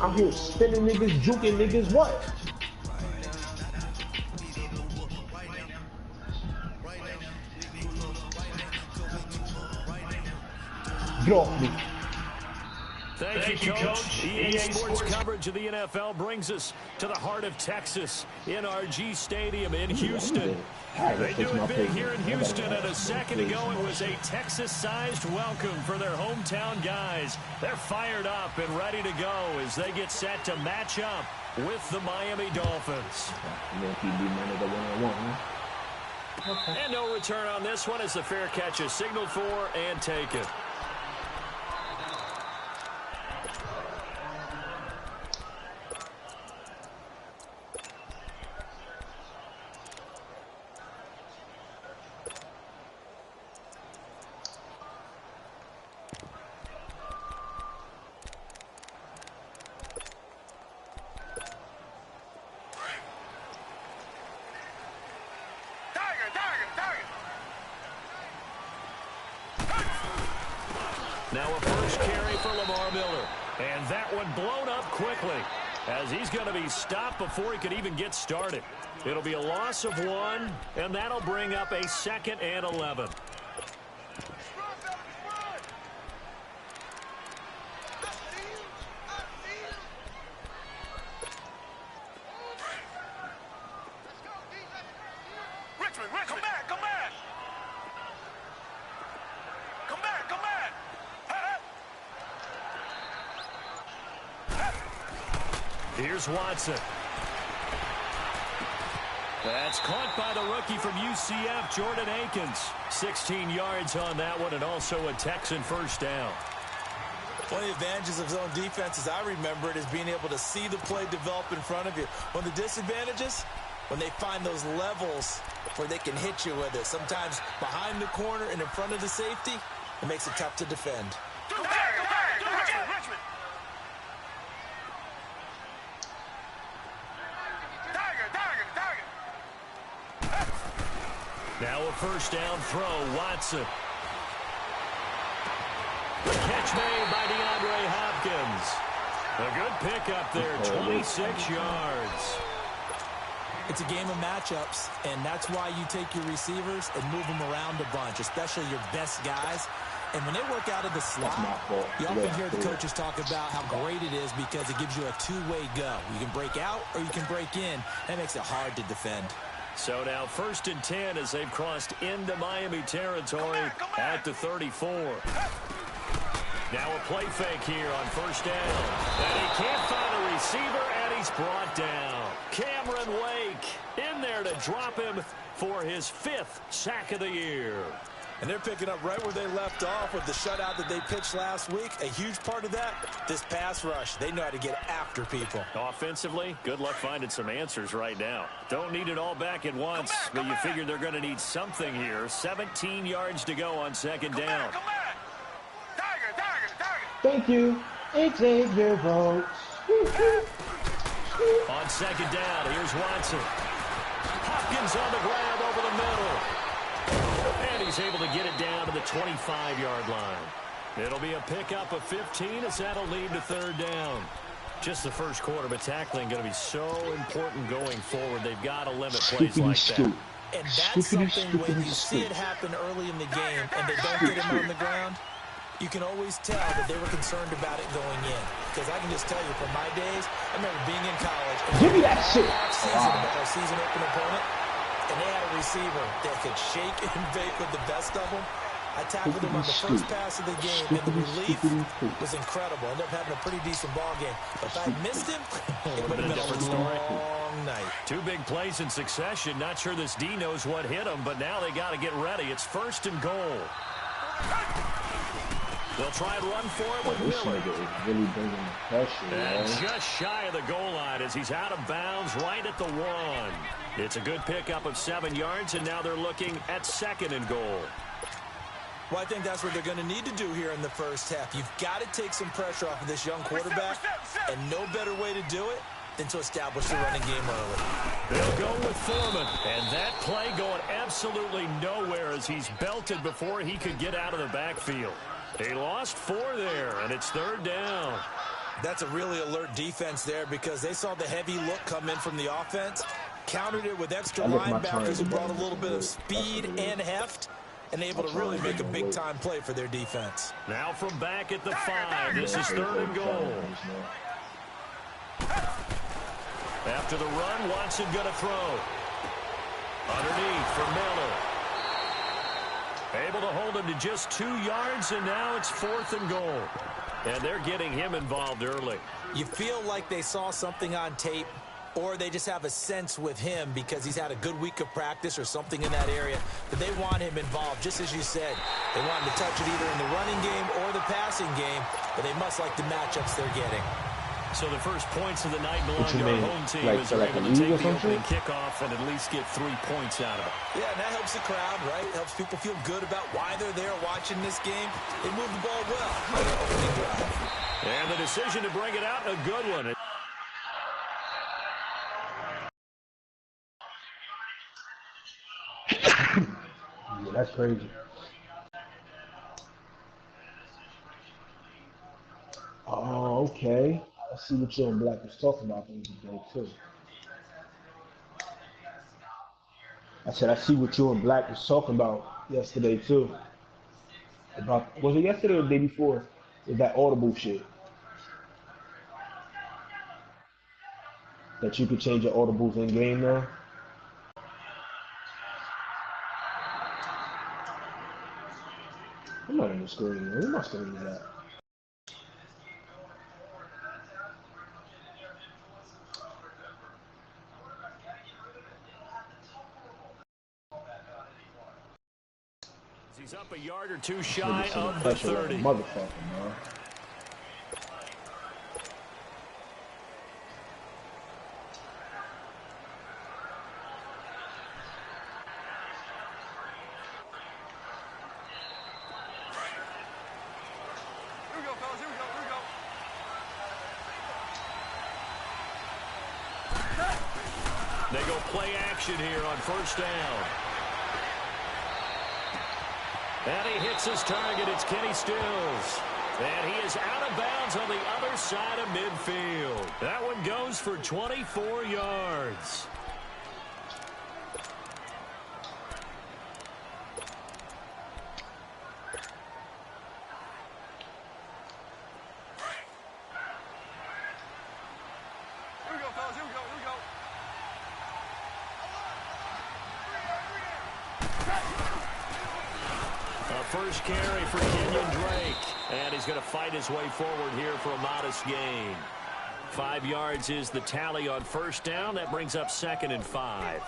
I'm here spinning niggas, juking niggas, what? Get off me. Thank you, Coach. EA Sports coverage of the NFL brings us to the heart of Texas, NRG Stadium in Houston. They do it big here in Houston, and a second ago it was a Texas-sized welcome for their hometown guys. They're fired up and ready to go as they get set to match up with the Miami Dolphins. And no return on this one as the fair catch is signaled for and taken. Now a first carry for Lamar Miller. And that one blown up quickly as he's going to be stopped before he could even get started. It'll be a loss of 1, and that'll bring up a 2nd and 11. Here's Watson. That's caught by the rookie from UCF, Jordan Akins. 16 yards on that one, and also a Texan first down. One of the advantages of zone defense, as I remember it, is being able to see the play develop in front of you. One of the disadvantages, when they find those levels where they can hit you with it. Sometimes behind the corner and in front of the safety, it makes it tough to defend. Now a first down throw, Watson. The catch made by DeAndre Hopkins. A good pickup there, 26 yards. It's a game of matchups, and that's why you take your receivers and move them around a bunch, especially your best guys. And when they work out of the slot, you often hear the coaches talk about how great it is because it gives you a two-way go. You can break out or you can break in. That makes it hard to defend. So now 1st and 10 as they've crossed into Miami territory at the 34. Now a play fake here on first down. And he can't find a receiver, and he's brought down. Cameron Wake in there to drop him for his 5th sack of the year. And they're picking up right where they left off with the shutout that they pitched last week. A huge part of that, this pass rush. They know how to get after people. Offensively, good luck finding some answers right now. Don't need it all back at once, but you figure they're going to need something here. 17 yards to go on 2nd down. Thank you. Xavier votes. On 2nd down, here's Watson. Hopkins on the ground over the middle. And he's able to get it down to the 25-yard line. It'll be a pickup of 15 as that'll lead to 3rd down. Just the first quarter, but tackling going to be so important going forward. They've got to limit plays like that. And that's something when you see it happen early in the game and they don't get him on the ground, you can always tell that they were concerned about it going in. Because I can just tell you from my days, I remember being in college. Give me that shit. About our season open opponent. And they had a receiver that could shake and bake with the best of them. I tackled him on the first pass of the game, and the relief was incredible. Ended up having a pretty decent ball game. But if I had missed him, it would have been a different long night. 2 big plays in succession. Not sure this D knows what hit him, but now they got to get ready. It's 1st and goal. They'll try and run for it with Miller. Really bringing the pressure, and just shy of the goal line as he's out of bounds right at the 1. It's a good pickup of 7 yards, and now they're looking at 2nd and goal. Well, I think that's what they're going to need to do here in the first half. You've got to take some pressure off of this young quarterback, and no better way to do it than to establish the running game early. They'll go with Foreman, and that play going absolutely nowhere as he's belted before he could get out of the backfield. He lost 4 there, and it's 3rd down. That's a really alert defense there because they saw the heavy look come in from the offense, countered it with extra linebackers who brought a little bit of speed and heft, and able to really make a big-time play for their defense. Now from back at the 5, this is 3rd and goal. After the run, Watson going to throw. Underneath for Miller. Able to hold him to just 2 yards, and now it's 4th and goal. And they're getting him involved early. You feel like they saw something on tape, or they just have a sense with him because he's had a good week of practice or something in that area that they want him involved. Just as you said, they want him to touch it either in the running game or the passing game, but they must like the matchups they're getting. So the first points of the night belong to our home team as they're able to take the opening kickoff and at least get 3 points out of it. Yeah, and that helps the crowd, right? It helps people feel good about why they're there watching this game. They move the ball well on their opening drive. And the decision to bring it out, a good one. Yeah, that's crazy. Oh, okay. I see what you and Black was talking about today, too. I said, I see what you and Black was talking about yesterday, too. About, was it yesterday or the day before? With that Audible shit. That you could change your Audibles in game now. I'm not in the screen. Where my screen is at? He's up a yard or 2 shy of the 30. Motherfucker, man. They go play action here on 1st down. And he hits his target. It's Kenny Stills. And he is out of bounds on the other side of midfield. That one goes for 24 yards. First carry for Kenyon Drake. And he's going to fight his way forward here for a modest gain. 5 yards is the tally on 1st down. That brings up 2nd and 5.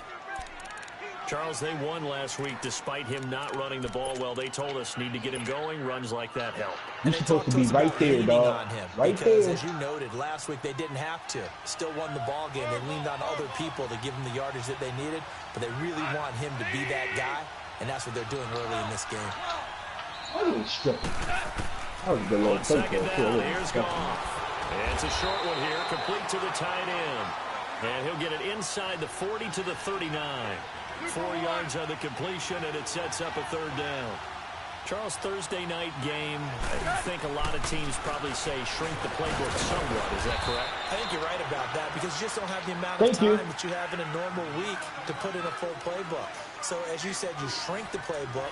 Charles, they won last week despite him not running the ball well. They told us need to get him going. Runs like that help. You're supposed to be right there, dog. Right there. As you noted, last week they didn't have to. Still won the ball game. They leaned on other people to give them the yardage that they needed. But they really want him to be that guy. And that's what they're doing early in this game. I was stripping. That was a good little play. Here's Goff. And it's a short one here, complete to the tight end. And he'll get it inside the 40 to the 39. 4 yards on the completion, and it sets up a 3rd down. Charles, Thursday night game, I think a lot of teams probably say shrink the playbook somewhat. Is that correct? I think you're right about that because you just don't have the amount of time that you have in a normal week to put in a full playbook. So, as you said, you shrink the playbook,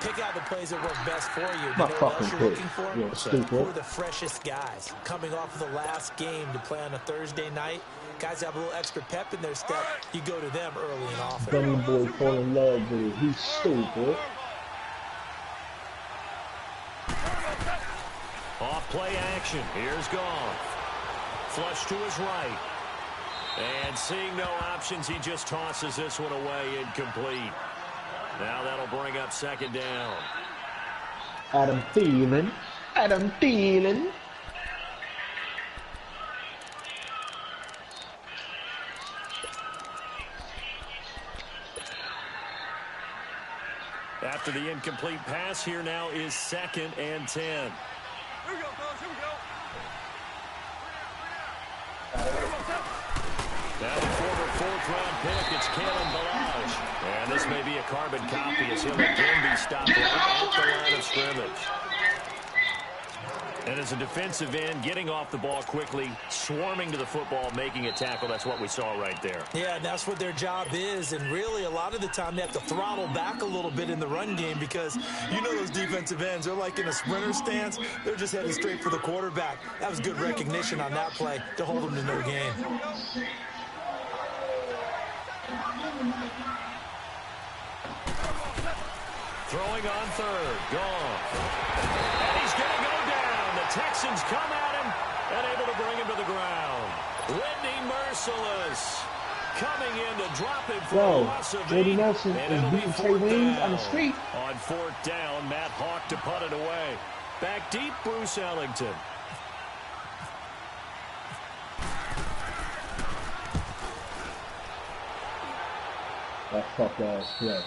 pick out the plays that work best for you. You know what else you're looking for? Who are the freshest guys coming off of the last game to play on a Thursday night? Guys have a little extra pep in their step. You go to them early and often. Dummy boy fall in love with it. He's stupid. Off play action. Here's Goff. Flush to his right. And seeing no options, he just tosses this one away incomplete. Now that'll bring up 2nd down. Adam Thielen. Adam Thielen. After the incomplete pass, here now is 2nd and 10. Here we go, fellas. Here we go. Now the former fourth-round pick, it's Kalen Ballage. And this may be a carbon copy as he'll again be stopped right at the line of scrimmage. And as a defensive end, getting off the ball quickly, swarming to the football, making a tackle, that's what we saw right there. Yeah, and that's what their job is. And really, a lot of the time, they have to throttle back a little bit in the run game because you know those defensive ends, they're like in a sprinter stance. They're just heading straight for the quarterback. That was good recognition on that play to hold them to no gain. Throwing on third. Gone. And he's going to go down. The Texans come at him and able to bring him to the ground. Whitney Merciless coming in to drop him for a loss of 8. Jordy Nelson is beating Trey Waynes on the street. On fourth down, Matt Hawk to punt it away. Back deep, Bruce Ellington. That fuck ass play.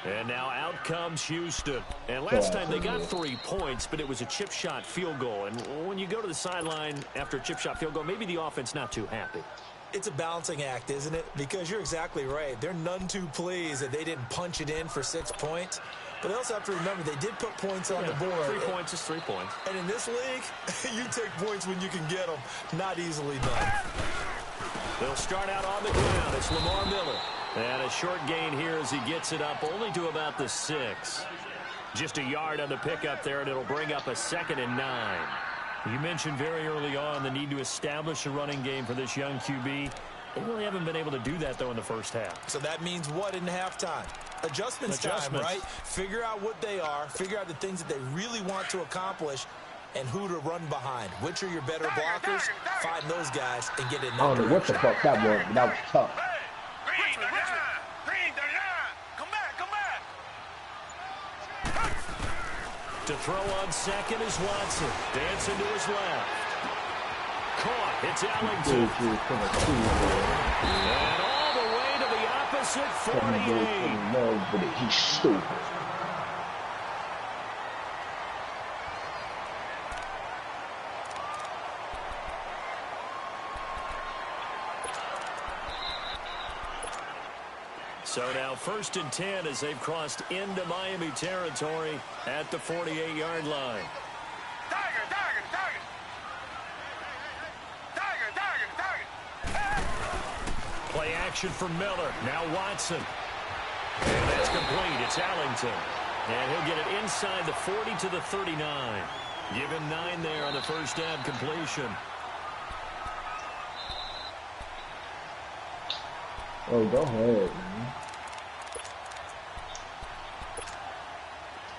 And now out comes Houston. And last time they got 3 points, but it was a chip shot field goal. And when you go to the sideline after a chip shot field goal, maybe the offense not too happy. It's a balancing act, isn't it? Because you're exactly right. They're none too pleased that they didn't punch it in for 6 points. But they also have to remember they did put points on the board. 3 points is 3 points. And in this league, you take points when you can get them. Not easily done. They'll start out on the ground. It's Lamar Miller. And a short gain here as he gets it up only to about the 6. Just a yard on the pickup there, and it'll bring up a 2nd and 9. You mentioned very early on the need to establish a running game for this young QB. They really haven't been able to do that, though, in the first half. So that means what in halftime? Adjustments time, right? Figure out what they are. Figure out the things that they really want to accomplish and who to run behind. Which are your better blockers? Find those guys and get in. I don't know what the fuck that was, but that was tough. To throw on second is Watson. Dancing to his left. Caught. It's Ellington. And all the way to the opposite 48. He's stupid. So now 1st and 10 as they've crossed into Miami territory at the 48-yard line. Play action from Miller. Now Watson. And that's complete. It's Ellington. And he'll get it inside the 40 to the 39. Give him 9 there on the first down completion. Oh, go ahead, man.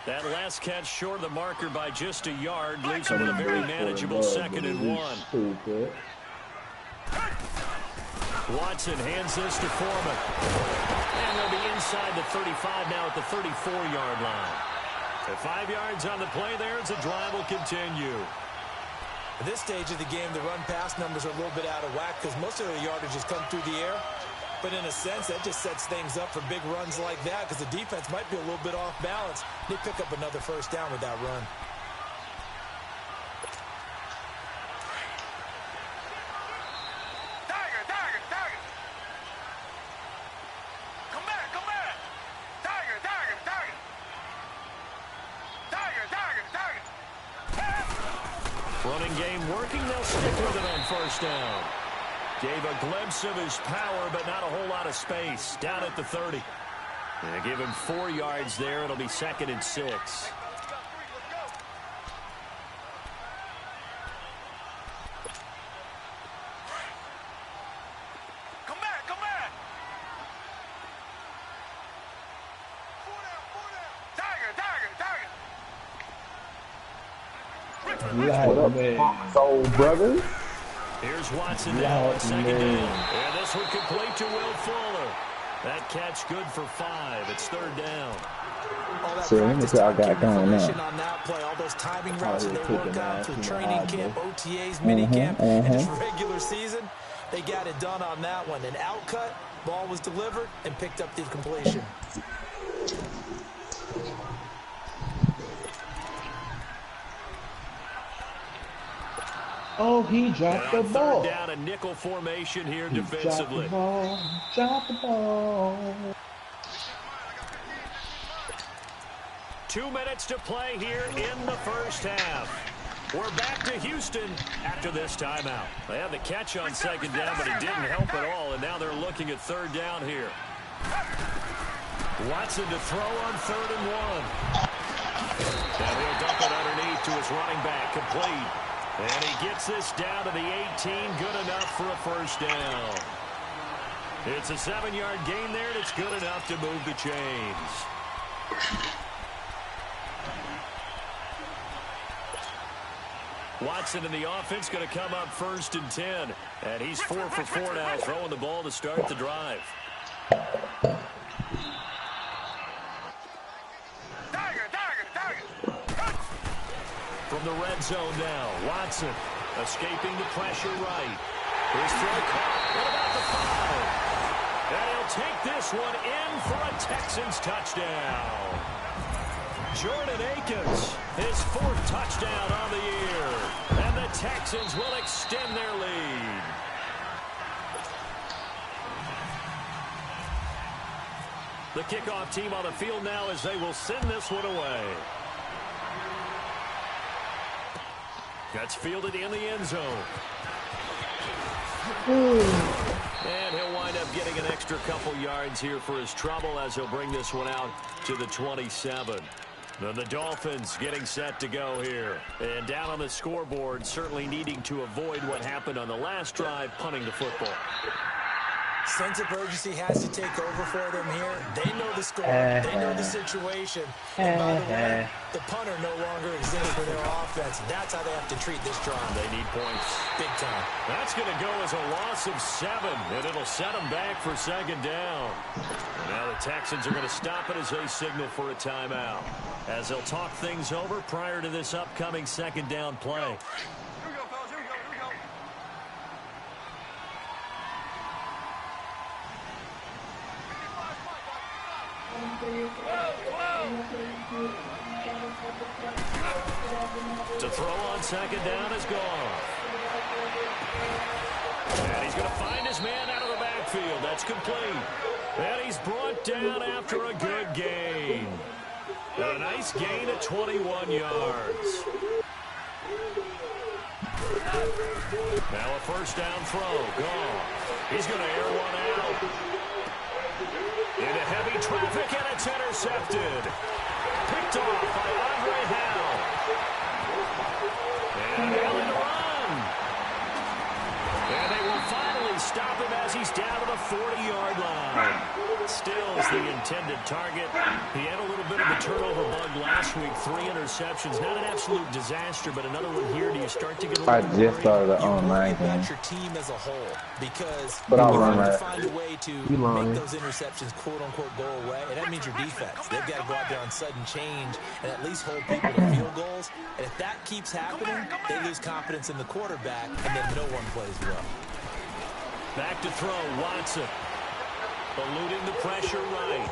That last catch short of the marker by just a yard leaves him with a very manageable 2nd and 1. Watson hands this to Foreman. And they'll be inside the 35 now at the 34-yard line. At 5 yards on the play there as the drive will continue. At this stage of the game, the run-pass numbers are a little bit out of whack because most of the yardage has come through the air. But in a sense, that just sets things up for big runs like that because the defense might be a little bit off balance. They pick up another first down with that run. Running game working. They'll stick with it on first down. Gave a glimpse of his power, but not a whole lot of space. Down at the 30. And give him 4 yards there. It'll be 2nd and 6. So, brother. Here's Watson now on 2nd down. And this one complete to Will Fuller. That catch good for 5. It's 3rd down. All that practice time came fruition on that play. All those timing routes that they work out through training camp, OTAs, minicamp, and just regular season. They got it done on that one. An outcut, ball was delivered, and picked up the completion. Oh, he dropped the ball. Third down, a nickel formation here defensively. Drop the ball. 2 minutes to play here in the first half. We're back to Houston after this timeout. They had the catch on second down, but he didn't help at all, and now they're looking at third down here. Watson to throw on 3rd and 1. And he'll dump it underneath to his running back, complete. And he gets this down to the 18, good enough for a first down. It's a 7-yard gain there, and it's good enough to move the chains. Watson in the offense going to come up 1st and 10. And he's 4 for 4 now, throwing the ball to start the drive. From the red zone now, Watson escaping the pressure right. His throw caught. What about the 5? And he'll take this one in for a Texans touchdown. Jordan Akins, his 4th touchdown on the year. And the Texans will extend their lead. The kickoff team on the field now as they will send this one away. That's fielded in the end zone. And he'll wind up getting an extra couple yards here for his trouble as he'll bring this one out to the 27. Then the Dolphins getting set to go here. And down on the scoreboard, certainly needing to avoid what happened on the last drive, punting the football. Sense of urgency has to take over for them here. They know the score. They know the situation. And by the way, the punter no longer exists for their offense. That's how they have to treat this drive. They need points. Big time. That's going to go as a loss of 7, and it'll set them back for 2nd down. And now the Texans are going to stop it as they signal for a timeout, as they'll talk things over prior to this upcoming 2nd down play. To throw on 2nd down is gone. And he's going to find his man out of the backfield. That's complete. And he's brought down after a good gain. A nice gain of 21 yards. Now a 1st down throw. Gone. He's going to air one out. Into heavy traffic, and it's intercepted. Picked off by Andre Howell. And Allen to run. And they will finally stop him as he's down to the 40-yard line. Still is the intended target. He had a little bit of a turnover bug last week. 3 interceptions. Not an absolute disaster, but another one here. Do you start to get a little I just started the online game. About your team as a whole, because but you I'll have to find a way to make those interceptions quote-unquote go away, and that means your defense. They've got to go out there on sudden change and at least hold people to field goals. And if that keeps happening, they lose confidence in the quarterback, and then no one plays well. Back to throw, Watson. Eluding the pressure right.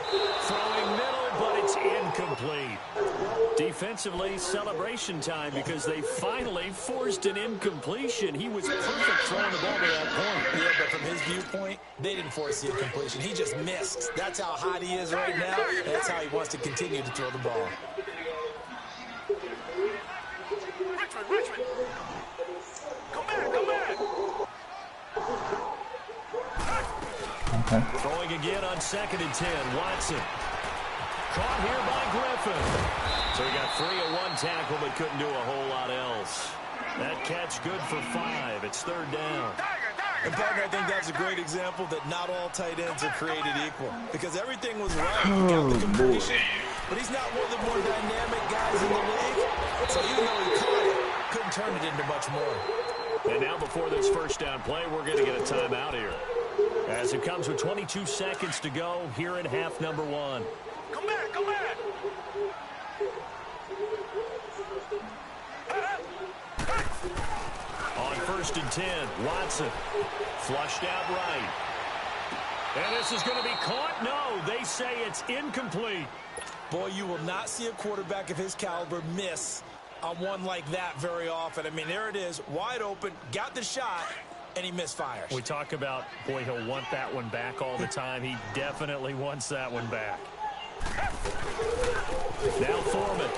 Throwing middle, but it's incomplete. Defensively, celebration time because they finally forced an incompletion. He was perfect throwing the ball to that point. Yeah, but from his viewpoint, they didn't force the incompletion. He just missed. That's how hot he is right now, and that's how he wants to continue to throw the ball. Richmond. Come back. Okay. Throwing again on 2nd and 10. Watson. Caught here by Griffin. So he got 3 at 1 tackle, but couldn't do a whole lot else. That catch good for 5. It's 3rd down. And partner, I think that's a great example that not all tight ends are created equal. Because everything was right. He got the completion, but he's not one of the more dynamic guys in the league. So even though he caught it, couldn't turn it into much more. And now before this 1st down play, we're going to get a timeout here. As it comes with 22 seconds to go here in half number 1. Come back. On 1st and 10, Watson flushed out right. And this is going to be caught. No, they say it's incomplete. Boy, you will not see a quarterback of his caliber miss on one like that very often. I mean, there it is, wide open, got the shot, and he misfires. We talk about, boy, he'll want that one back all the time. He definitely wants that one back. Now Foreman.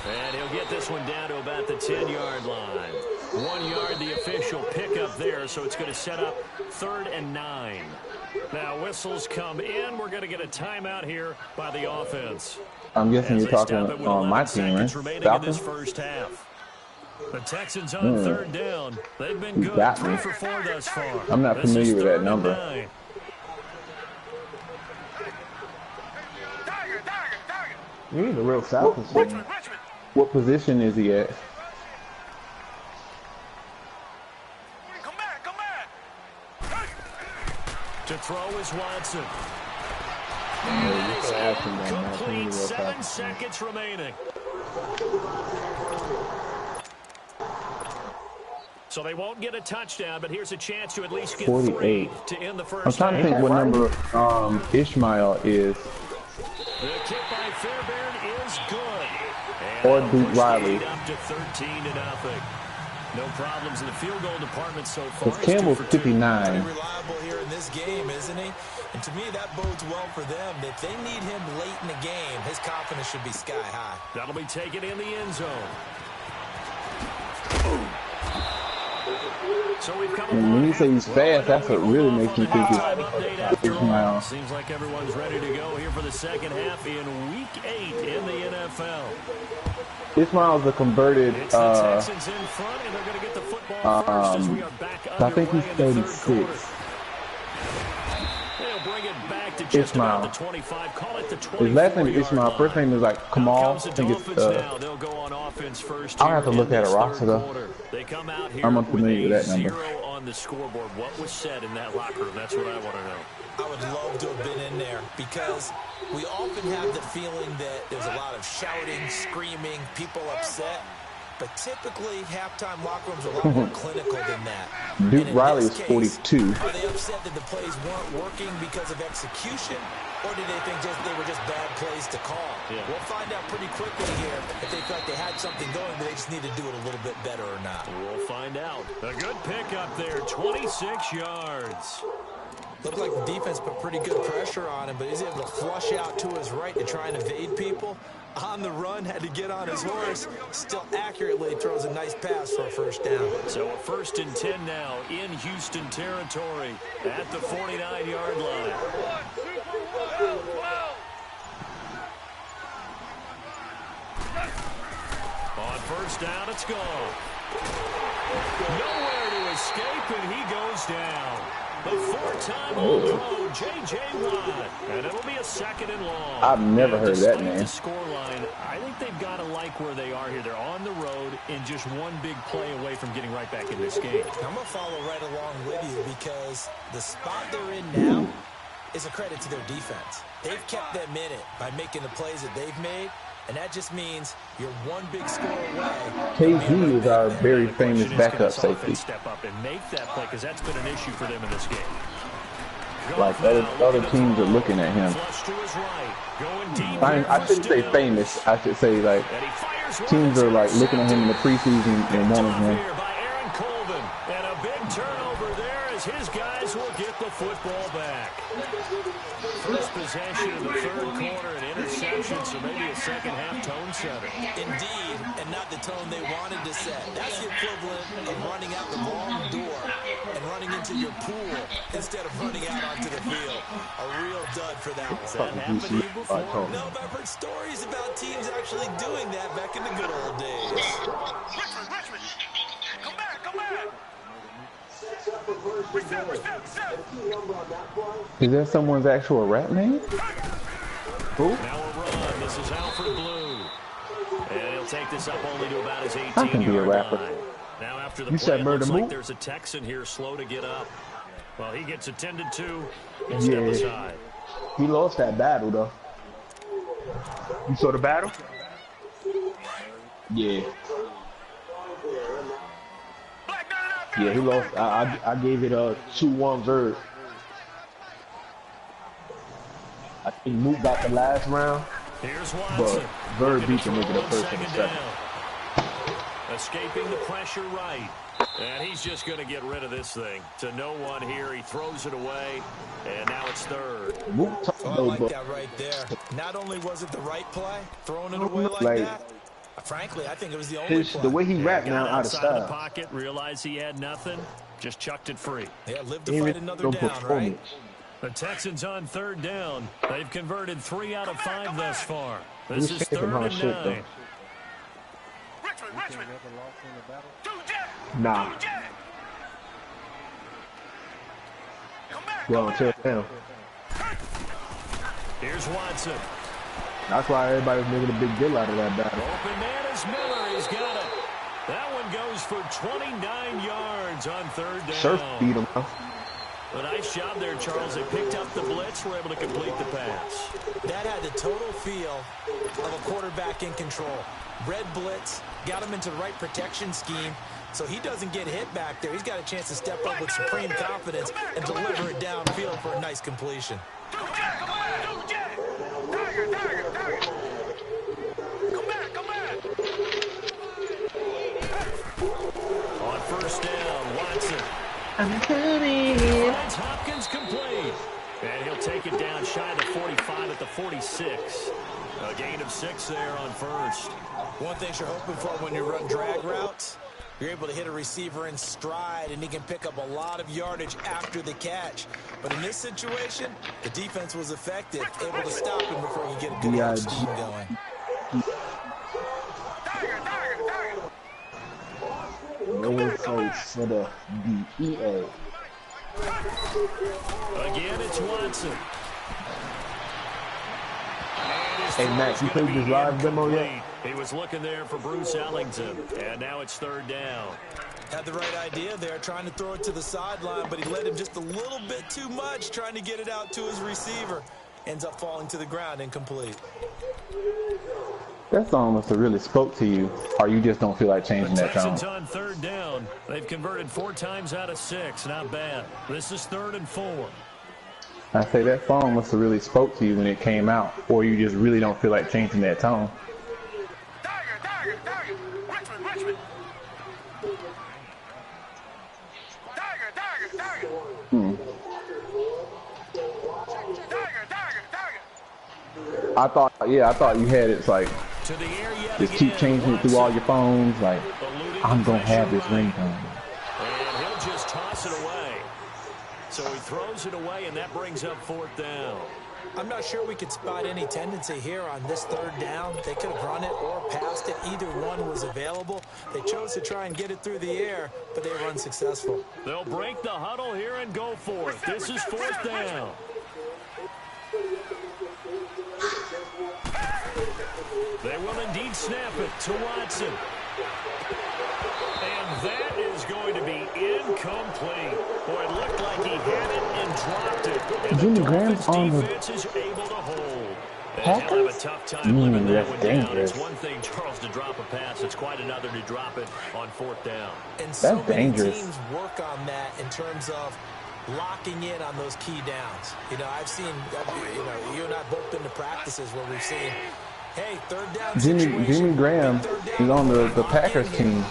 And he'll get this one down to about the 10-yard line. 1 yard, the official pickup there, so it's going to set up 3rd and 9. Now whistles come in. We're going to get a timeout here by the offense. I'm guessing you're talking on my team, right? In this first half. The Texans on 3rd down. They've been good. 3 for 4 thus far. I'm not familiar with that number. You need a real Falcons team. What position is he at? To throw is Watson. Complete 7 seconds remaining. So they won't get a touchdown, but here's a chance to at least get 48 3 to end the first. I'm trying to think what number Ishmael is. The kick by Fairbairn is good. Or Duke Riley. Up to 13-0. No problems in the field goal department so far. Because Campbell's 59. Very reliable here in this game, isn't he? And to me, that bodes well for them. If they need him late in the game, his confidence should be sky high. That'll be taken in the end zone. So we've come when you say he's fast, that's what really makes me think it's Ishmael. Seems like everyone's ready to go here for the second half in Week 8 in the NFL. Ishmael's a converted, I think he's 36. Ishmael. His last name is Ishmael. First name is like Kamal. I think it's, I'll have to look at a roster though. I'm unfamiliar with that number. On the scoreboard, what was said in that locker room? That's what I want to know. I would love to have been in there because we often have the feeling that there's a lot of shouting, screaming, people upset. But typically, halftime locker rooms are a lot more clinical than that. Duke Riley is 42. Are they upset that the plays weren't working because of execution? Or did they think they were just bad plays to call? Yeah. We'll find out pretty quickly here if they felt they had something going, but they just need to do it a little bit better or not. We'll find out. A good pickup there, 26 yards. Looked like the defense put pretty good pressure on him, but he's able to flush out to his right to try and evade people. On the run, had to get on his horse. Still accurately throws a nice pass for a first down. So a 1st and 10 now in Houston territory at the 49-yard line. On first down, it's gone. Nowhere to escape, and he goes down. The 4-time All-Pro, J.J. Watt. And it'll be a 2nd and long. I've never heard that name. The scoreline, I think they've got to like where they are here. They're on the road and just one big play away from getting right back in this game. I'm going to follow right along with you because the spot they're in now is a credit to their defense. They've kept them in it by making the plays that they've made. And that just means you're one big score away. KG is our very famous backup safety. Step up and make that play because that's been an issue for them in this game. Like other teams are looking at him. I shouldn't say famous. I should say like teams are like looking at him in the preseason and wanting him. And a big turnover there as his guys will get the football back. First possession of the 3rd quarter, an interception, so maybe a second-half tone setter. Indeed, and not the tone they wanted to set. That's the equivalent of running out the wrong door and running into your pool instead of running out onto the field. A real dud for that one. Has that happened to you before? No, but I've heard stories about teams actually doing that back in the good old days. Richmond! Come back! Is that someone's actual rap name? Who? Now a run. This is Alfred Blue. And he'll take this up only to about his 18-yard I can be a rapper. line. Now after the you play, said it Murder looks Mook? like there's a Texan here slow to get up. Well, he gets attended to. He'll step aside. He lost that battle, though. You saw the battle? Yeah. Yeah, he lost. I gave it a 2-1 Verb. I think Mook got the last round, Here's but Watson. Verb beat the nigga the first and the second. Escaping the pressure right. And he's just going to get rid of this thing. To no one here. He throws it away. And now it's third. Oh, I like that right there. Not only was it the right play, throwing it away like that, frankly, I think it was the only play. The way he wrapped now out of style. The pocket, realized he had nothing, just chucked it free. Yeah, lived to fight another down, right? The Texans on third down. They've converted 3 out of 5 thus far. This is 3rd and 9. Nah. Well, chill down. Here's Watson. That's why everybody's making a big deal out of that battle. Open man is Miller. He's got it. That one goes for 29 yards on 3rd down. Surf beat him. A nice job there, Charles. They picked up the blitz, were able to complete the pass. That had the total feel of a quarterback in control. Red blitz, got him into the right protection scheme, so he doesn't get hit back there. He's got a chance to step up with supreme confidence and deliver it downfield for a nice completion. On first down, Watson. I'm coming. Finds Hopkins complete. And he'll take it down shy of the 45 at the 46. A gain of 6 there on first. One thing you're hoping for when you run drag routes, you're able to hit a receiver in stride, and he can pick up a lot of yardage after the catch. But in this situation, the defense was effective, able to stop him before you get a good scheme going. No face for the DEA. Again, it's Watson. Hey, Max, you played this live demo yet? He was looking there for Bruce Ellington, and now it's 3rd down. Had the right idea there, trying to throw it to the sideline, but he led him just a little bit too much, trying to get it out to his receiver. Ends up falling to the ground, incomplete. That song must have really spoke to you, or you just don't feel like changing that tone. The Texans on 3rd down. They've converted 4 times out of 6. Not bad. This is 3rd and 4. I say that song must have really spoke to you when it came out, or you just really don't feel like changing that tone. I thought you had it like just keep changing it through all your phones. Like I'm gonna have this ringtone. And he'll just toss it away. So he throws it away, and that brings up 4th down. I'm not sure we could spot any tendency here on this 3rd down. They could have run it or passed it. Either one was available. They chose to try and get it through the air, but they were unsuccessful. They'll break the huddle here and go for it. This is 4th down. They will indeed snap it to Watson. And that is going to be incomplete. Boy, it looked like he had it and dropped it. And Jimmy the Graham's on the defense is able to hold. Packers? They'll have a tough time living that one down. Dangerous. It's one thing, Charles, to drop a pass. It's quite another to drop it on 4th down. And so That's many dangerous. teams work on that in terms of locking in on those key downs. You know, I've seen, you and I both been to practices where we've seen, hey, 3rd down Jimmy Graham is on the Packers team.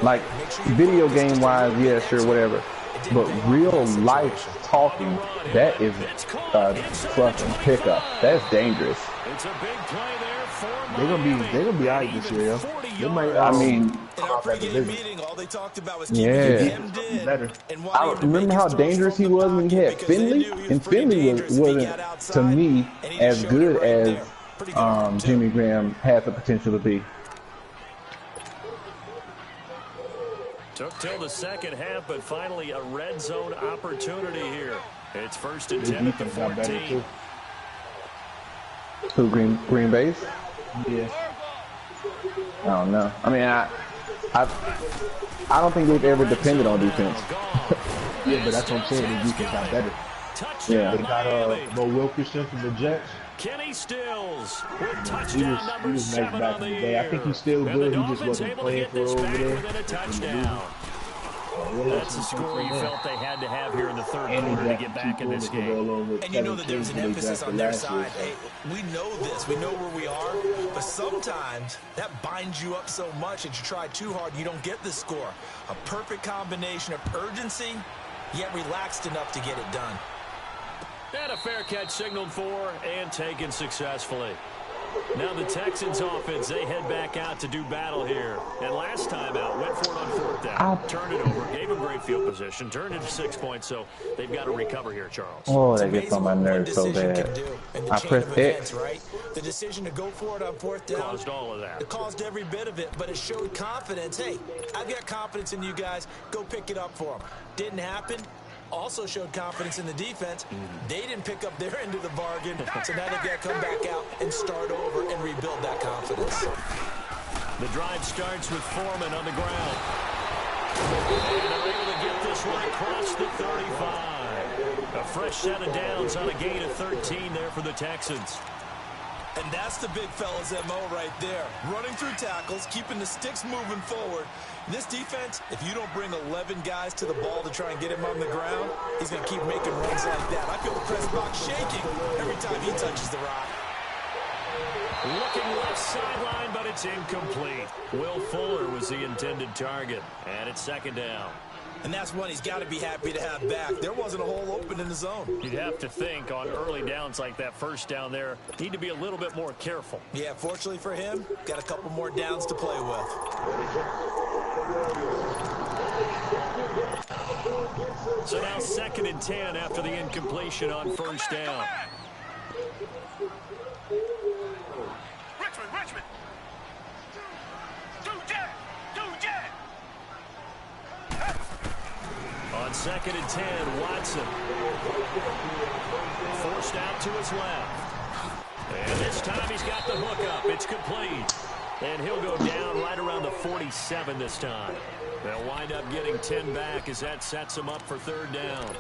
Like video game wise, yeah, sure, whatever. But real life talking, that is a fucking pickup. That's dangerous. It's a big play there for They're gonna be alright this year, yo. They might. I mean, in our pregame meeting, all they talked about was keeping him in better. and I wanting to make remember how his throws dangerous from he the was when he had pocket because they Finley, knew he was and pretty Finley dangerous if he wasn't got outside, to me and he as showed it good right as there. Pretty good for him, too. Jimmy Graham had the potential to be. Took till the second half, but finally a red zone opportunity here. It's 1st and 10 at the 14. Who, Green Bay's? Yeah. I don't know. I mean, I don't think they've ever depended on defense. Yeah, but that's what I'm saying. The defense got better. Yeah. They got Bo Wilkerson from the Jets. Kenny Stills with He touchdown was number 7 nice back on the in the day. I think year. he's still And good. the He just Dolphins wasn't able to playing get for it this over back there. within a touchdown. That's the score you felt they had to have here in the 3rd quarter to get back in this game. And you know that there's an emphasis on their side. Hey, we know this. We know where we are. But But sometimes that binds you up so much that you try too hard and you don't get the score. A perfect combination of urgency, yet relaxed enough to get it done. And a fair catch signaled for and taken successfully. Now the Texans offense, they head back out to do battle here. And last time out, went for it on 4th down, turned it over, gave them great field position, turned it to 6 points, so they've got to recover here, Charles. Oh, that gets on my nerves so bad. I pressed X. Right? The decision to go for it on 4th down caused all of that. It caused every bit of it, but it showed confidence. Hey, I've got confidence in you guys. Go pick it up for them. Didn't happen. Also showed confidence in the defense. They didn't pick up their end of the bargain, so now they've got to come back out and start over and rebuild that confidence. The drive starts with Foreman on the ground. And they're able to get this one across the 35. A fresh set of downs on a gain of 13 there for the Texans. And that's the big fella's MO right there. Running through tackles, keeping the sticks moving forward. This defense, if you don't bring 11 guys to the ball to try and get him on the ground, he's going to keep making runs like that. I feel the press box shaking every time he touches the rock. Looking left sideline, but it's incomplete. Will Fuller was the intended target, and it's 2nd down. And that's one he's got to be happy to have back. There wasn't a hole open in the zone. You'd have to think on early downs like that 1st down there, need to be a little bit more careful. Yeah, fortunately for him, got a couple more downs to play with. So now 2nd and 10 after the incompletion on 1st down. Richmond. On 2nd and 10, Watson. Forced out to his left. And this time he's got the hook up. It's complete. And he'll go down right around the 47 this time. They'll wind up getting 10 back as that sets them up for 3rd down.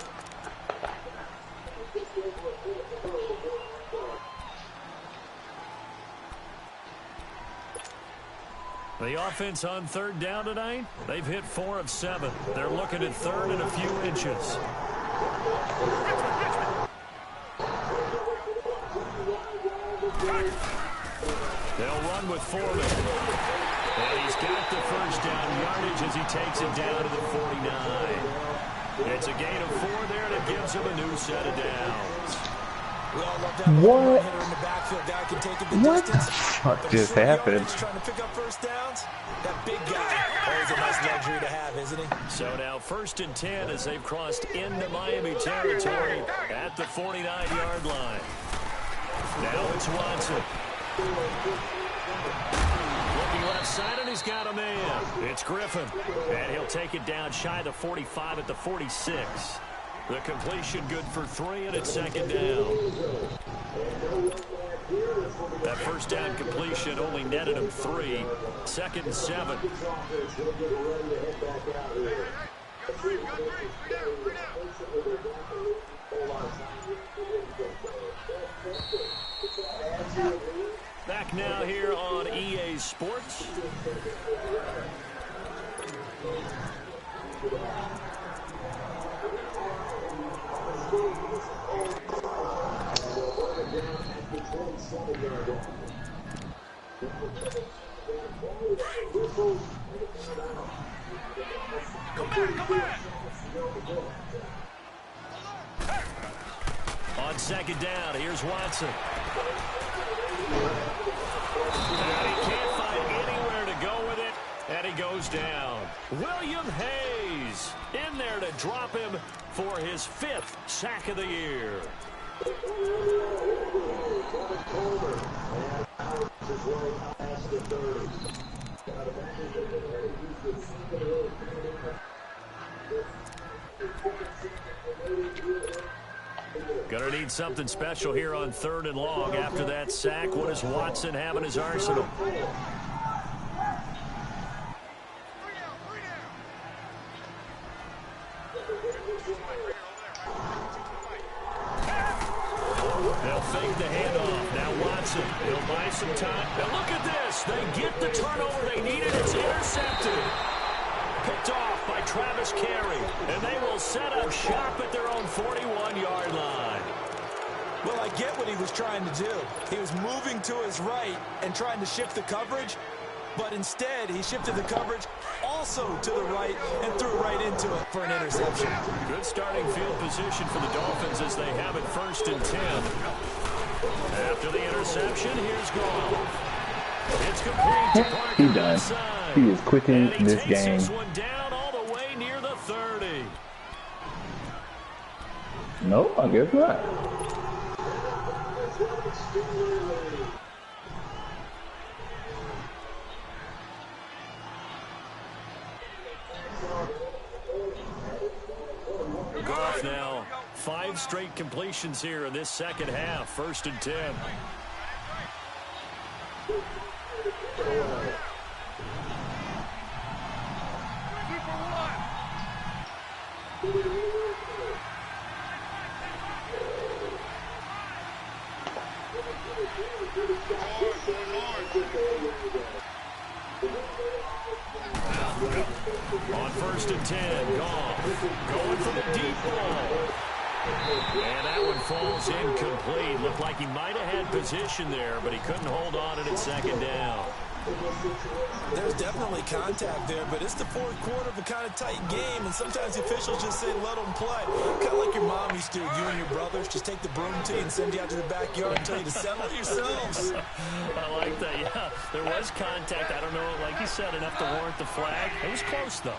The offense on 3rd down tonight, they've hit 4 of 7. They're looking at 3rd and a few inches. They'll run with Foreman. And he's got the 1st down yardage as he takes it down to the 49. It's a gain of 4 there, and it gives him a new set of downs. What? What the fuck just happened? Trying to pick up 1st downs. That big guy, always a nice luxury to have, isn't he? So now 1st and 10 as they've crossed into Miami territory at the 49-yard line. Now it's Watson. Looking left side, and he's got a man. It's Griffin. And he'll take it down shy of the 45 at the 46. The completion good for 3, and it's 2nd down. That 1st down completion only netted him 3. 2nd and 7. Back now here on EA Sports. On 2nd down, here's Watson. And he can't find anywhere to go with it, and he goes down. William Hayes in there to drop him for his 5th sack of the year. Gonna need something special here on 3rd and long after that sack. What does Watson have in his arsenal? They'll fake the handoff. Now Watson, he'll buy some time. Now look at this. They get the turnover they needed. It's intercepted. Picked off by Travis Carey. And they will set up shop at their own 41-yard line. Well, I get what he was trying to do. He was moving to his right and trying to shift the coverage, but instead he shifted the coverage also to the right and threw right into it for an interception. Good starting field position for the Dolphins as they have it 1st and 10. After the interception, here's Goff. It's complete to Parker. He done. He is quitting this game. This one down all the way near the 30. No, I guess not. Goff now 5 straight completions here in this second half. 1st and 10. On 1st and 10, Goff going for the deep ball. And that one falls incomplete. Looked like he might have had position there, but he couldn't hold on to it 2nd down. There's definitely contact there, but it's the 4th quarter of a kind of tight game, and sometimes the officials just say let them play. Kind of like your mom used to do, you and your brothers just take the broom to you and send you out to the backyard and tell you to settle yourselves. I like that, yeah. There was contact. I don't know, like you said, enough to warrant the flag. It was close, though.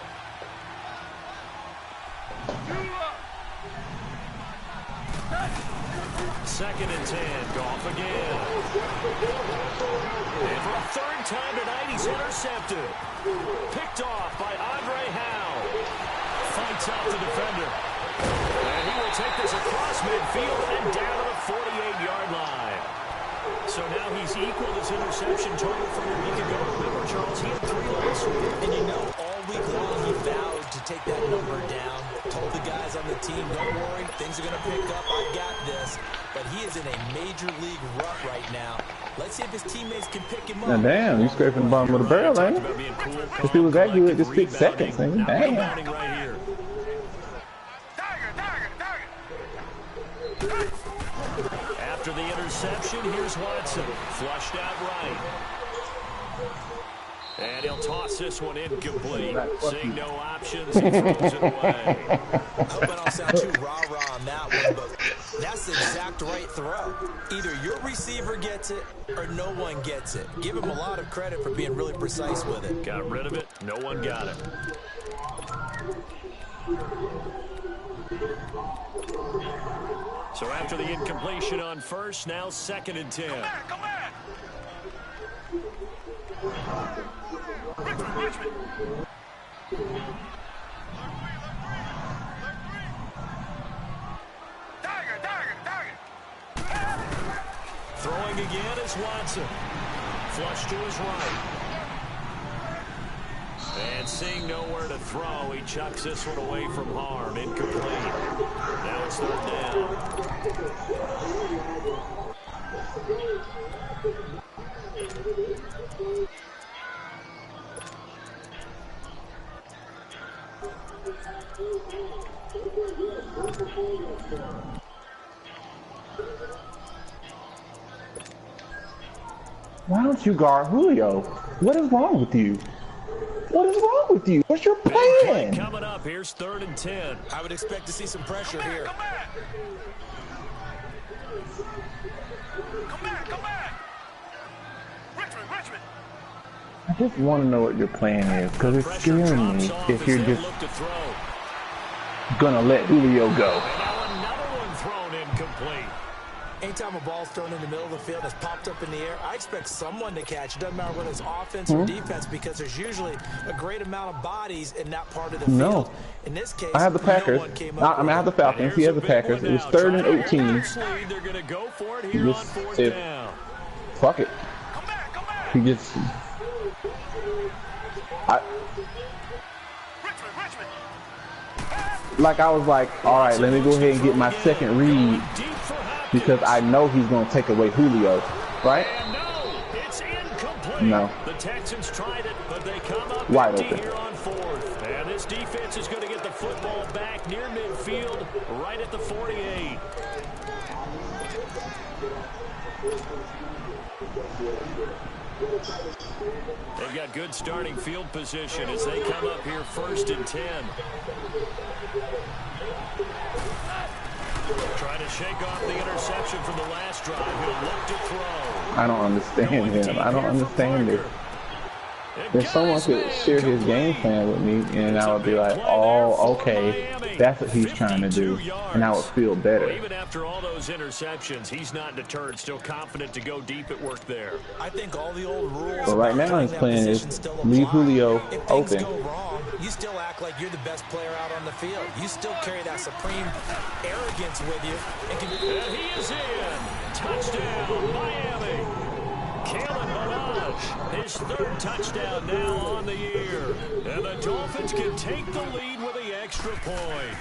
Second and 10, Goff again. And for a 3rd time tonight, he's intercepted. Picked off by Andre Howe. Fights out the defender. And he will take this across midfield and down to the 48-yard line. So now he's equaled his interception total from a week ago. Remember, Charles, he had 3 last week. And you know, all week long he vowed to take that number down. Told the guys on the team, don't worry, things are going to pick up. I got this. But he is in a major league rut right now. Let's see if his teammates can pick him up. Now, damn, you scraping the bottom of the barrel, ain't it? If he was that good, just 6 seconds, ain't it? Damn. After the interception, here's Watson. Flushed out right. And he'll toss this one incomplete. Seeing no options, he throws it away. I hope I don't sound too rah-rah on that one, but that's the exact right throw. Either your receiver gets it or no one gets it. Give him a lot of credit for being really precise with it. Got rid of it. No one got it. So after the incompletion on 1st, now 2nd and 10. Come back. Richmond. Tiger. Throwing again is Watson. Flush to his right. And seeing nowhere to throw, he chucks this one away from harm. Incomplete. Now it's 3rd down. Why don't you guard Julio? What is wrong with you? What is wrong with you? What's your plan? Coming up, here's 3rd and 10. I would expect to see some pressure here. Come back. Richmond. I just want to know what your plan is, because it's scaring me if you're just gonna let Julio go. And now another one thrown incomplete. Anytime a ball's thrown in the middle of the field that's popped up in the air, I expect someone to catch. It doesn't matter whether it's offense or defense, because there's usually a great amount of bodies in that part of the field. No. In this case, I have the Packers. I have the Falcons. He has the Packers. It was 3rd and 18. They're going to go for it here on 4th down. Fuck it. Come back. He just... Richmond. Like, I was like, all right, let me go ahead and get my second read, because I know he's going to take away Julio, right? And no, it's incomplete. No. The Texans tried it, but they come up wide empty open here on 4th. And this defense is going to get the football back near midfield, right at the 48. They've got good starting field position as they come up here 1st and 10. Trying to shake off the interception from the last drive. He'll look to throw. I don't understand him. I don't understand it. If someone could share his game plan with me, and I would be like, oh, okay, that's what he's trying to do, and I would feel better. Well, even after all those interceptions, he's not deterred, still confident to go deep at work there. I think all the old rules. But right now his plan is leave Julio open. If things go wrong, you still act like you're the best player out on the field. You still carry that supreme arrogance with you. And he is in. Touchdown, Miami. Kalen Ballage, his 3rd touchdown now on the year. And the Dolphins can take the lead with the extra point.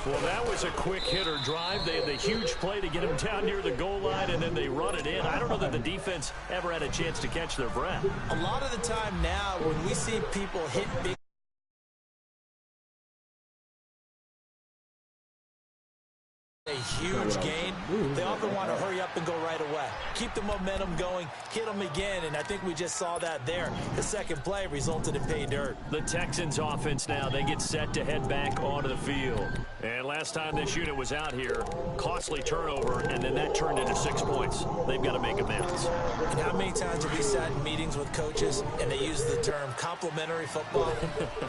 Well, that was a quick hitter drive. They had the huge play to get him down near the goal line, and then they run it in. I don't know that the defense ever had a chance to catch their breath. A lot of the time now, when we see people hit big a huge gain, they often want to hurry up and go right away. Keep the momentum going, hit them again, and I think we just saw that there. The second play resulted in pay dirt. The Texans offense now, they get set to head back onto the field. And last time this unit was out here, costly turnover, and then that turned into 6 points. They've got to make amends. And how many times have we sat in meetings with coaches and they use the term complementary football?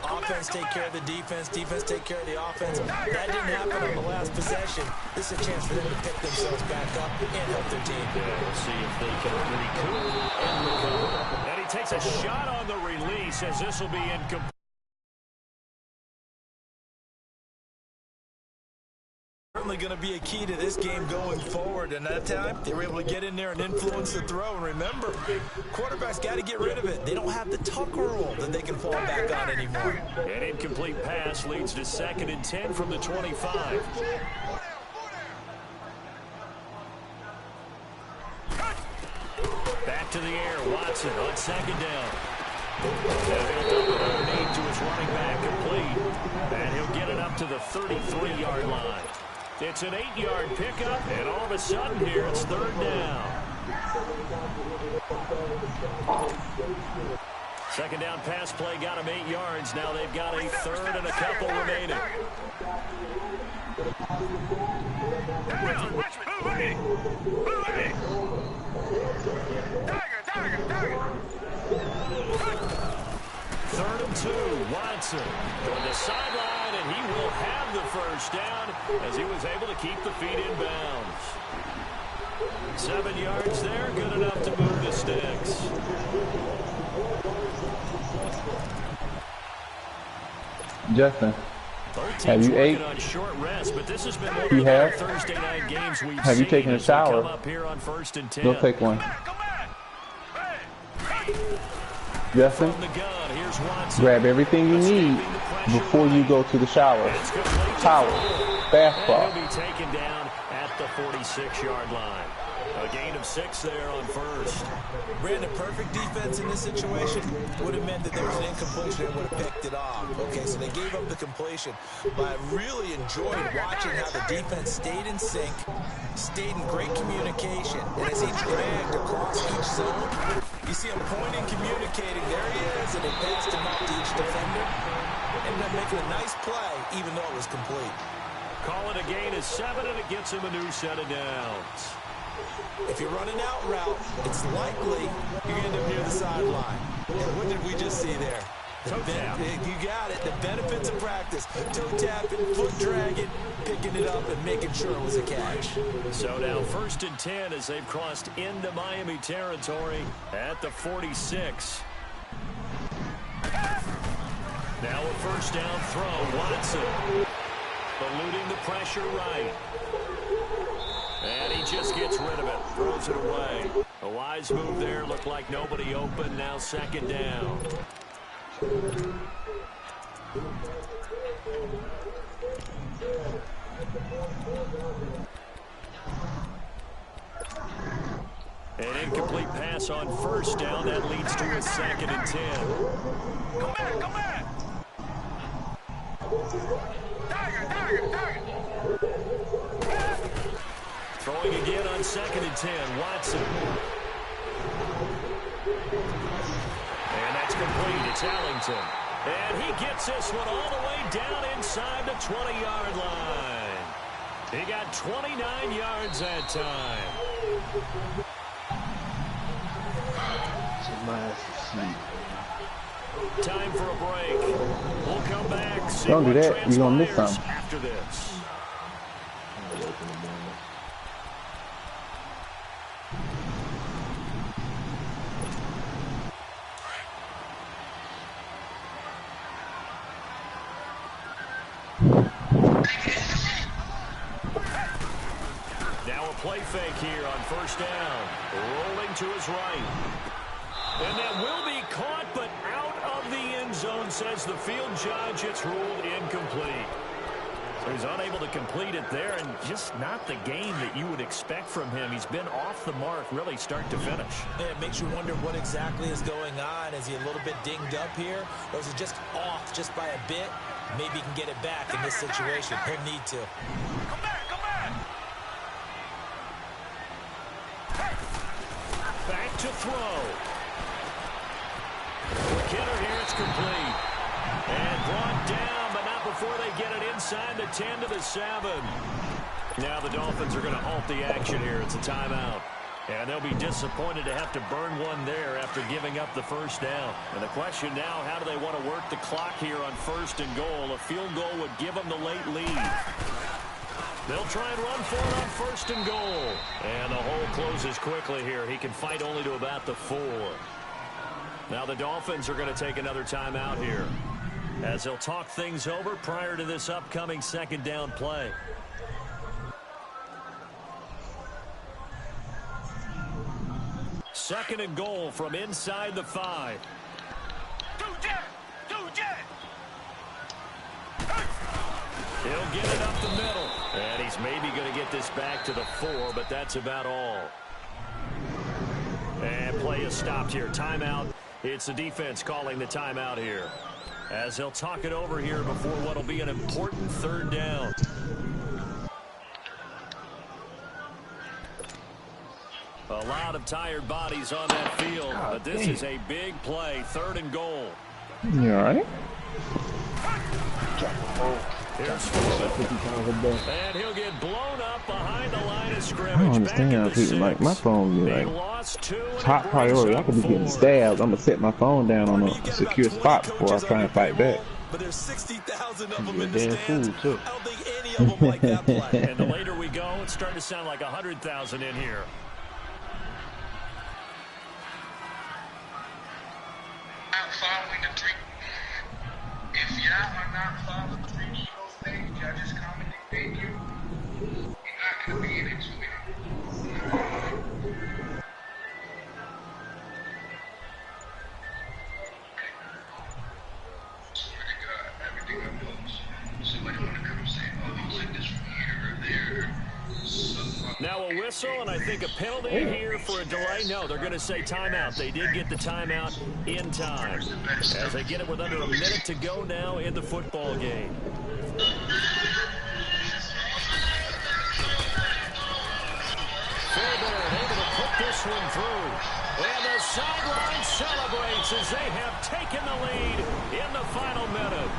Offense take care of the defense, defense take care of the offense. That didn't happen on the last possession. This is a chance for them to pick themselves back up and help their team. Yeah, we'll see if they can recoup and recover. And he takes a shot on the release as this will be incomplete. Certainly going to be a key to this game going forward, and that time they were able to get in there and influence the throw. And remember, quarterbacks got to get rid of it. They don't have the Tucker rule that they can fall back on anymore. An incomplete pass leads to 2nd and 10 from the 25. Back to the air, Watson on 2nd down. And he'll dump it underneath to his running back, complete. And he'll get it up to the 33-yard line. It's an 8-yard pickup, and all of a sudden here it's 3rd down. 2nd down pass play got him 8 yards. Now they've got a 3rd and a couple remaining. Third and 2, Watson on the sideline, and he will have the 1st down as he was able to keep the feet in bounds. 7 yards there, good enough to move the sticks. Justin, have you ate? On short rest, but this has been one you of have? the Thursday night games we've have you seen taken a shower? come up here on 1st and 10. Go take one. Justin, grab everything you need before you go to the shower. Towel, bath cloth. He'll be taken down at the 46-yard line. A gain of 6 there on 1st. Brandon, perfect defense in this situation would have meant that there was an incompletion and would have picked it off. Okay, so they gave up the completion. But I really enjoyed watching how the defense stayed in sync, stayed in great communication. And as he dragged across each zone, you see him pointing, communicating. There he is, and they passed him up to each defender. Ended up making a nice play, even though it was complete. Call it a gain of 7, and it gets him a new set of downs. If you're running out route, it's likely you end up near the sideline. And what did we just see there? You got it. The benefits of practice. Toe tapping, foot dragging, picking it up, and making sure it was a catch. So now 1st and 10 as they've crossed into Miami territory at the 46. Now a 1st down throw. Watson eluding the pressure right. And he just gets rid of it. Throws it away. A wise move there. Looked like nobody open. Now 2nd down. An incomplete pass on 1st down. That leads to a 2nd and 10. Come back, come back. Target. Throwing again on 2nd and 10. Watson. And that's complete. It's Ellington. And he gets this one all the way down inside the 20-yard line. He got 29 yards that time. Time for a break. We'll come back. Don't do that. You're going to miss something. After this. Now a play fake here on 1st down. Rolling to his right. And that will be caught, but out of the end zone, says the field judge. It's ruled incomplete. So he's unable to complete it there, and just not the game that you would expect from him. He's been off the mark, really, start to finish. Yeah, it makes you wonder what exactly is going on. Is he a little bit dinged up here, or is he just off just by a bit? Maybe he can get it back in this situation. He'll need to. Come back, come back. Back to throw. Kidder here, it's complete. And brought down, but not before they get it inside the 10 to the 7. Now the Dolphins are going to halt the action here. It's a timeout. And they'll be disappointed to have to burn one there after giving up the 1st down. And the question now, how do they want to work the clock here on 1st and goal? A field goal would give them the late lead. They'll try and run for it on 1st and goal. And the hole closes quickly here. He can fight only to about the 4. Now the Dolphins are going to take another timeout here, as they'll talk things over prior to this upcoming 2nd down play. Second and goal from inside the 5. He'll get it up the middle. And he's maybe going to get this back to the 4, but that's about all. And play is stopped here. Timeout. It's the defense calling the timeout here, as they'll talk it over here before what will be an important 3rd down. A lot of tired bodies on that field, but this is a big play. 3rd and goal. You all right? Here's Foreman. And he'll get blown up behind the line of scrimmage. I don't understand people like my phone be like top priority. I could be getting stabbed. I'm gonna set my phone down on a secure spot before I try and fight back. But there's 60,000 of them in the stands. I don't think any of them like that play. And the later we go, it's starting to sound like 100,000 in here. Following the 3. If y'all are not following the 3 Eagles page, y'all just comment and thank you. You're not going to be in it to it. Swear to God, everything I post, somebody want to come say, oh, he was like this from here or there. Now a whistle, and I think a penalty here for a delay. No, they're going to say timeout. They did get the timeout in time, as they get it with under a minute to go now in the football game. Fairbairn able to put this one through. And the sideline celebrates as they have taken the lead in the final minute.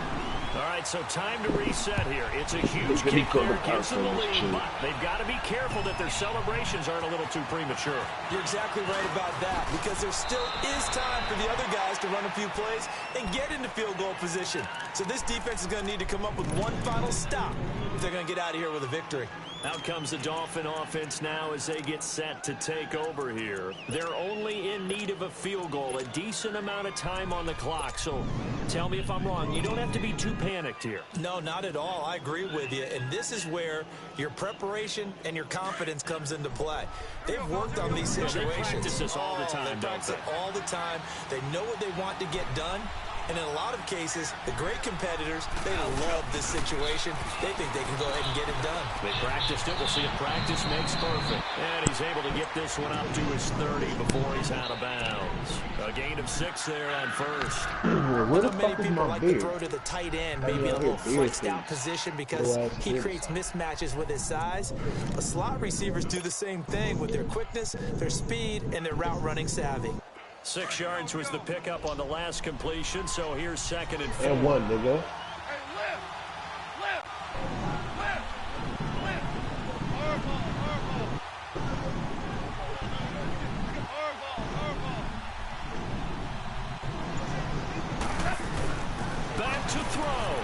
All right, so time to reset here. It's a huge kick there, gives them the lead, but they've got to be careful that their celebrations aren't a little too premature. You're exactly right about that, because there still is time for the other guys to run a few plays and get into field goal position. So this defense is going to need to come up with one final stop if they're going to get out of here with a victory. Out comes the Dolphin offense now as they get set to take over here. They're only in need of a field goal, a decent amount of time on the clock. So tell me if I'm wrong. You don't have to be too panicked here. No, not at all. I agree with you. And this is where your preparation and your confidence comes into play. They've worked on these situations. They practice this all the time, they practice it all the time. They know what they want to get done. And in a lot of cases, the great competitors, they love this situation. They think they can go ahead and get it done. They practiced it. We'll see if practice makes perfect. And he's able to get this one up to his 30 before he's out of bounds. A gain of 6 there on first. Where the many people like to throw to the tight end, maybe in a little flexed out position because he creates mismatches with his size. But slot receivers do the same thing with their quickness, their speed, and their route running savvy. 6 yards was the pickup on the last completion, so here's 2nd and 4. And 1, nigga. Back to throw.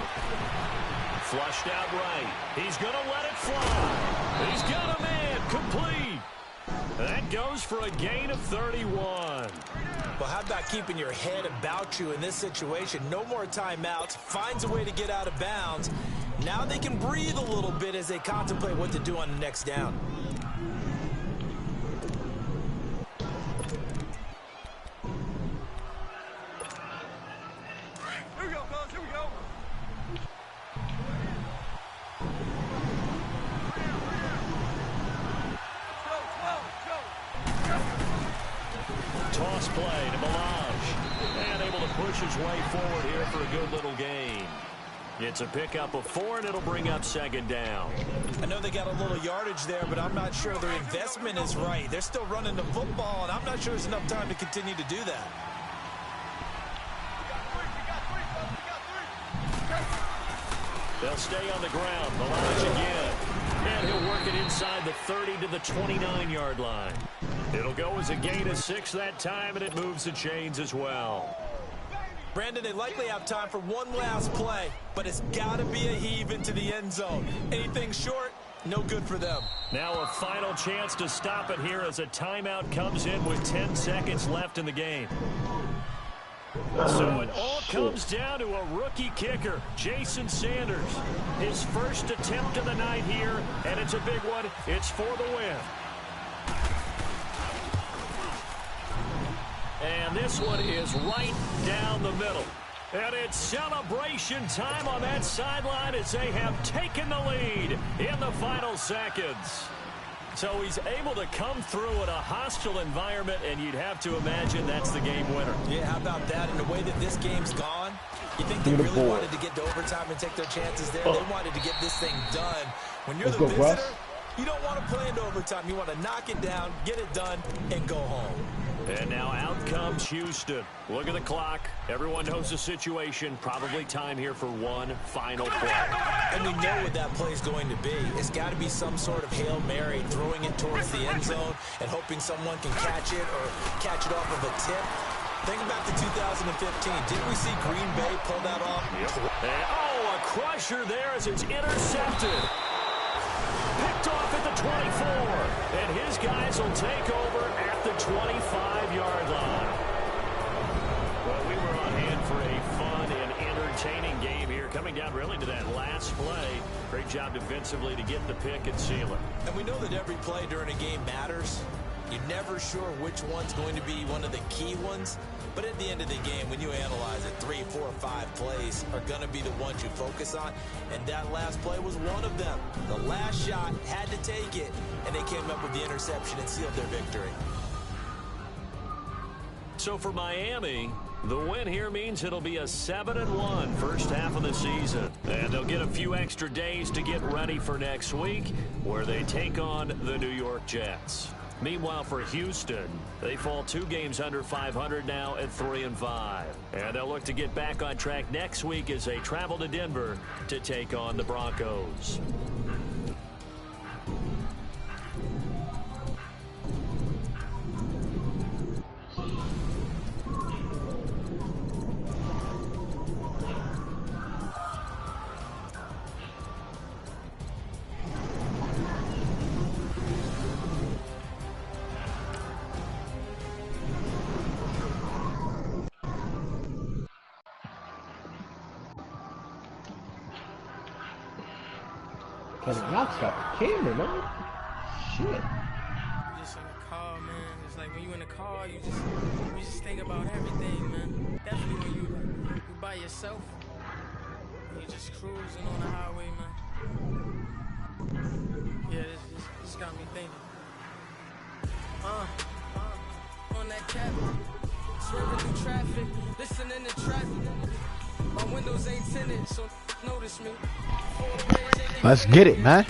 Flushed out right. He's going to let it fly. He's got a man. Complete. That goes for a gain of 31. Well, how about keeping your head about you in this situation? No more timeouts. Finds a way to get out of bounds. Now they can breathe a little bit as they contemplate what to do on the next down. Here we go, fellas. Here we go. Toss play to Melange. And able to push his way forward here for a good little gain. It's a pickup of 4, and it'll bring up 2nd down. I know they got a little yardage there, but I'm not sure their investment is right. They're still running the football, and I'm not sure there's enough time to continue to do that. They'll stay on the ground. Melange again. And he'll work it inside the 30 to the 29-yard line. It'll go as a gain of 6 that time, and it moves the chains as well. Brandon, they likely have time for one last play, but it's got to be a heave into the end zone. Anything short, no good for them. Now a final chance to stop it here as a timeout comes in with 10 seconds left in the game. So it all comes down to a rookie kicker, Jason Sanders. His first attempt of the night here, and it's a big one. It's for the win. And this one is right down the middle. And it's celebration time on that sideline as they have taken the lead in the final seconds. So he's able to come through in a hostile environment, and you'd have to imagine that's the game winner. Yeah, how about that? And the way that this game's gone, you think they really wanted to get to overtime and take their chances there? They wanted to get this thing done. When you're the visitor, you don't want to play into overtime. You want to knock it down, get it done, and go home. And now out comes Houston. Look at the clock. Everyone knows the situation. Probably time here for one final play. And we know what that play is going to be. It's got to be some sort of Hail Mary, throwing it towards the end zone and hoping someone can catch it or catch it off of a tip. Think back to 2015. Didn't we see Green Bay pull that off? Yep. And, oh, a crusher there as it's intercepted. Picked off at the 24. And his guys will take over at the 25-yard line. Well, we were on hand for a fun and entertaining game here, coming down really to that last play. Great job defensively to get the pick and seal it. And we know that every play during a game matters. You're never sure which one's going to be one of the key ones. But at the end of the game, when you analyze it, 3, 4, 5 plays are going to be the ones you focus on. And that last play was one of them. The last shot had to take it, and they came up with the interception and sealed their victory. So for Miami, the win here means it'll be a 7-1 first half of the season. And they'll get a few extra days to get ready for next week, where they take on the New York Jets. Meanwhile, for Houston, they fall 2 games under 500 now at 3-5. And they'll look to get back on track next week as they travel to Denver to take on the Broncos. Can y'all stop the camera, man? Shit. Just in the car, man. It's like when you in the car, you just think about everything, man. Definitely when you by yourself. You just cruising on the highway, man. Yeah, this got me thinking. On that cap, swerving through traffic, listening to traffic. My windows ain't tinted, so notice me. Let's get it, man.